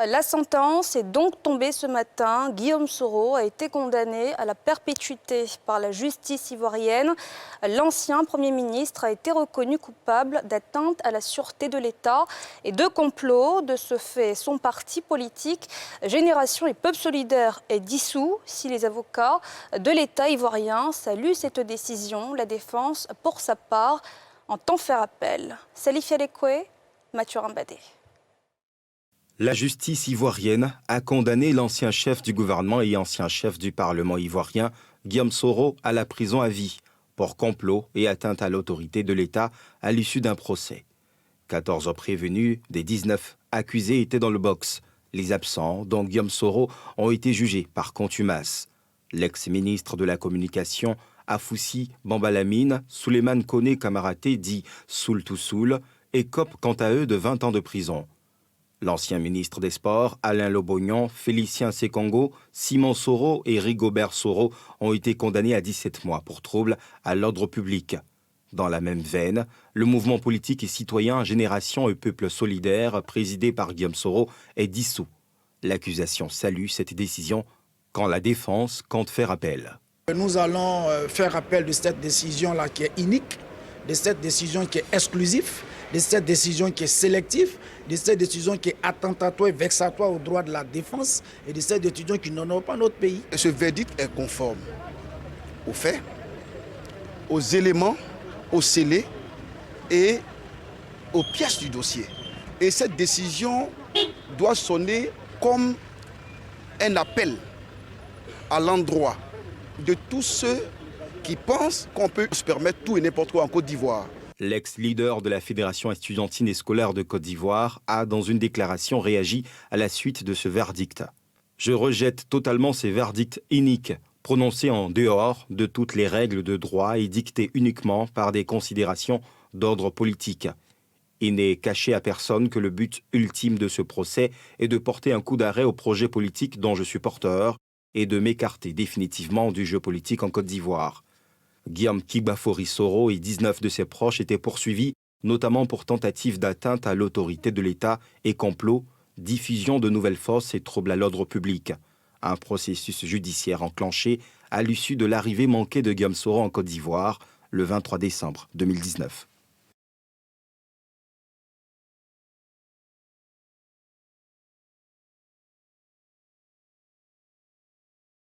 La sentence est donc tombée ce matin. Guillaume Soro a été condamné à la perpétuité par la justice ivoirienne. L'ancien Premier ministre a été reconnu coupable d'atteinte à la sûreté de l'État et de complot. De ce fait, son parti politique, Génération et Peuple solidaire, est dissous. Si les avocats de l'État ivoirien saluent cette décision, la défense, pour sa part, entend faire appel. Salif Yadekwe, Mathieu Rambadé. La justice ivoirienne a condamné l'ancien chef du gouvernement et ancien chef du Parlement ivoirien, Guillaume Soro, à la prison à vie pour complot et atteinte à l'autorité de l'État à l'issue d'un procès. 14 prévenus des 19 accusés étaient dans le box. Les absents, dont Guillaume Soro, ont été jugés par contumace. L'ex-ministre de la Communication, Afoussi Bambalamine, Souleymane Koné Kamaraté, dit Soul to Soul, écopent quant à eux de 20 ans de prison. L'ancien ministre des Sports, Alain Lobognon, Félicien Sekongo, Simon Soro et Rigobert Soro ont été condamnés à 17 mois pour troubles à l'ordre public. Dans la même veine, le mouvement politique et citoyen Génération et Peuple solidaire, présidé par Guillaume Soro, est dissous. L'accusation salue cette décision quand la défense compte faire appel. Nous allons faire appel de cette décision-là qui est unique, de cette décision qui est exclusive, de cette décision qui est sélective, de cette décision qui est attentatoire et vexatoire aux droits de la défense et de cette décision qui n'honore pas notre pays. Ce verdict est conforme aux faits, aux éléments, aux scellés et aux pièces du dossier. Et cette décision doit sonner comme un appel à l'endroit de tous ceux qui pensent qu'on peut se permettre tout et n'importe quoi en Côte d'Ivoire. L'ex-leader de la Fédération estudiantine et scolaire de Côte d'Ivoire a, dans une déclaration, réagi à la suite de ce verdict. « Je rejette totalement ces verdicts iniques, prononcés en dehors de toutes les règles de droit et dictés uniquement par des considérations d'ordre politique. Il n'est caché à personne que le but ultime de ce procès est de porter un coup d'arrêt au projet politique dont je suis porteur et de m'écarter définitivement du jeu politique en Côte d'Ivoire. » Guillaume Kibafori Soro et 19 de ses proches étaient poursuivis, notamment pour tentative d'atteinte à l'autorité de l'État et complot, diffusion de nouvelles fausses et troubles à l'ordre public. Un processus judiciaire enclenché à l'issue de l'arrivée manquée de Guillaume Soro en Côte d'Ivoire le 23 décembre 2019.